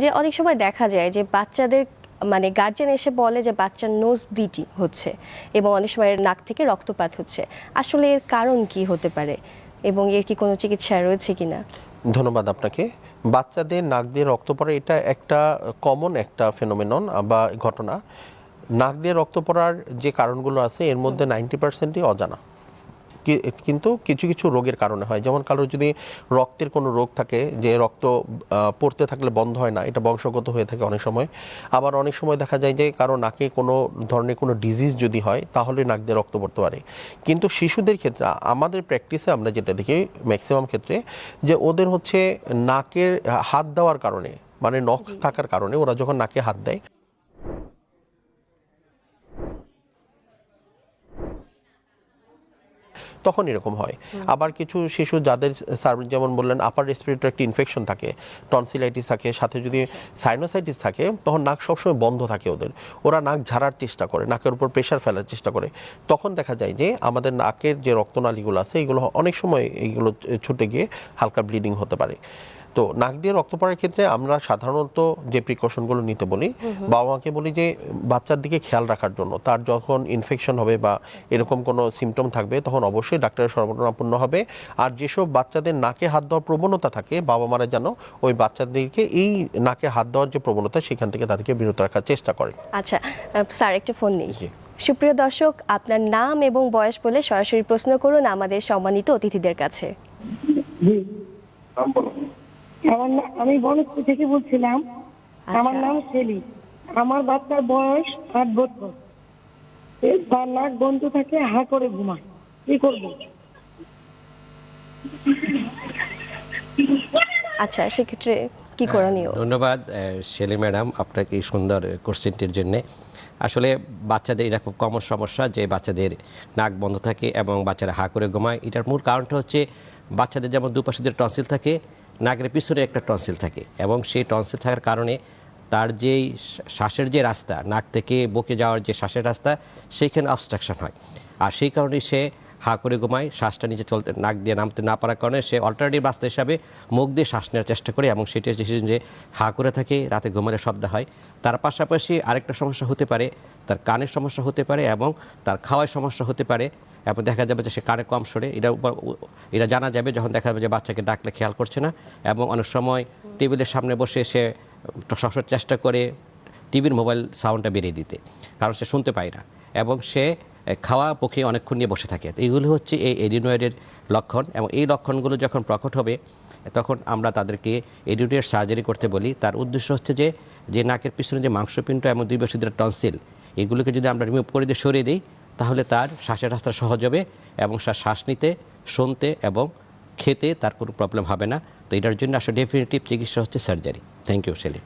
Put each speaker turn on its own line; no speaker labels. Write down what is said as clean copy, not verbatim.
যে অনেক সময় দেখা যায় যে বাচ্চাদের মানে গার্জেন এসে বলে যে বাচ্চার নোজ ব্লিডিং হচ্ছে এবং অনেক সময় নাক থেকে রক্তপাত হচ্ছে, আসলে এর কারণ কি হতে পারে এবং এর কি কোনো চিকিৎসা রয়েছে কিনা?
ধন্যবাদ আপনাকে। বাচ্চাদের নাক দিয়ে রক্ত পড়া এটা একটা কমন একটা ফেনোমেনন বা ঘটনা। নাক দিয়ে রক্ত পড়ার যে কারণগুলো আছে এর মধ্যে 90%ই অজানা, কিন্তু কিছু কিছু রোগের কারণে হয়। যেমন কারোর যদি রক্তের কোনো রোগ থাকে, যে রক্ত পড়তে থাকলে বন্ধ হয় না, এটা বংশগত হয়ে থাকে অনেক সময়। আবার অনেক সময় দেখা যায় যে কারো নাকে কোনো ধরনের কোনো ডিজিজ যদি হয় তাহলে নাক দিয়ে রক্ত পড়তে পারে। কিন্তু শিশুদের ক্ষেত্রে আমাদের প্র্যাকটিসে আমরা যেটা দেখি ম্যাক্সিমাম ক্ষেত্রে, যে ওদের হচ্ছে নাকের হাত দেওয়ার কারণে, মানে নখ থাকার কারণে ওরা যখন নাকে হাত দেয় তখন এরকম হয়। আবার কিছু শিশু যাদের যেমন বললেন আপার রেসপিরেটরি একটা ইনফেকশন থাকে, টনসিলাইটিস থাকে, সাথে যদি সাইনোসাইটিস থাকে, তখন নাক সবসময় বন্ধ থাকে ওদের। ওরা নাক ঝাড়ার চেষ্টা করে, নাকের উপর প্রেশার ফেলার চেষ্টা করে। তখন দেখা যায় যে আমাদের নাকের যে রক্তনালীগুলো আছে এগুলো অনেক সময় এইগুলো ছুটে গিয়ে হালকা ব্লিডিং হতে পারে। তো নাক দিয়ে রক্ত পড়ার ক্ষেত্রে আমরা সাধারণত যে প্রিকশনগুলো নিতে বলি, বাবা মাকে বলি যে বাচ্চার দিকে খেয়াল রাখার জন্য, তার যখন ইনফেকশন হবে বা এরকম কোনো সিমটম থাকবে তখন অবশ্যই ডাক্তারের শরণাপন্ন হবে। আর যেসব বাচ্চাদের নাকে হাত দেওয়ার প্রবণতা থাকে, বাবা মারা যেন ওই বাচ্চাদেরকে এই নাকে হাত দেওয়ার যে প্রবণতা সেখান থেকে তাদেরকে বিরত রাখার চেষ্টা করে।
আচ্ছা স্যার, একটা ফোন নেই। সুপ্রিয় দর্শক, আপনার নাম এবং বয়স বলে সরাসরি প্রশ্ন করুন আমাদের সম্মানিত অতিথিদের কাছে।
আমি বনশ্রী থেকে বলছিলাম। আমার নাম শেলি। আমার বাচ্চার বয়স 8 বছর। তার নাক বন্ধ থাকে, হা করে ঘুমায়। কি করবো?
আচ্ছা, সেক্ষেত্রে কি করণীয়?
ধন্যবাদ শেলি ম্যাডাম আপনাকে এই সুন্দর কোশ্চেনটির জন্য। আসলে বাচ্চাদের এটা খুব কমন সমস্যা যে বাচ্চাদের নাক বন্ধ থাকে এবং বাচ্চারা হা করে ঘুমায়। এটার মূল কারণটা হচ্ছে বাচ্চাদের যেমন দুপাশে যে টনসিল থাকে, নাকের পিছনে একটা টনসিল থাকে, এবং সেই টনসিল থাকার কারণে তার যেই শ্বাসের যে রাস্তা, নাক থেকে বুকে যাওয়ার যে শ্বাসের রাস্তা, সেইখানে অবস্ট্রাকশন হয়। আর সেই কারণে সে হা করে ঘুমায়, শ্বাসটা নিচে চলতে নাক দিয়ে নামতে না পারার কারণে সে অল্টারনেটিভ রাস্তা হিসাবে মুখ দিয়ে শ্বাস নেওয়ার চেষ্টা করে, এবং সেটা যে হা করে থাকে, রাতে ঘুমালে শব্দ হয়। তার পাশাপাশি আরেকটা সমস্যা হতে পারে, তার কানের সমস্যা হতে পারে এবং তার খাওয়ার সমস্যা হতে পারে, এবং দেখা যাবে যে সে কানে কম সরে। এটা জানা যাবে যখন দেখা যাবে যে বাচ্চাকে ডাকলে খেয়াল করছে না, এবং অনেক সময় টেবিলের সামনে বসে সে সবসময় চেষ্টা করে টিভির মোবাইল সাউন্ডটা বেরিয়ে দিতে, কারণ সে শুনতে পায় না, এবং সে খাওয়া পক্ষে অনেকক্ষণ নিয়ে বসে থাকে। এইগুলো হচ্ছে এই এডিনয়েডের লক্ষণ, এবং এই লক্ষণগুলো যখন প্রকট হবে তখন আমরা তাদেরকে এডিনয়েড সার্জারি করতে বলি। তার উদ্দেশ্য হচ্ছে যে নাকের পিছনে যে মাংসপিণ্ড এবং দুই পাশে টনসিল, এগুলোকে যদি আমরা রিমুভ করে দিয়ে সরিয়ে দিই তাহলে তার শ্বাসের রাস্তা সহজ হবে, এবং শ্বাস নিতে, শুনতে এবং খেতে তার কোনো প্রবলেম হবে না। তো এটার জন্য আসলে ডেফিনিটিভ চিকিৎসা হচ্ছে সার্জারি। Thank you Shelley.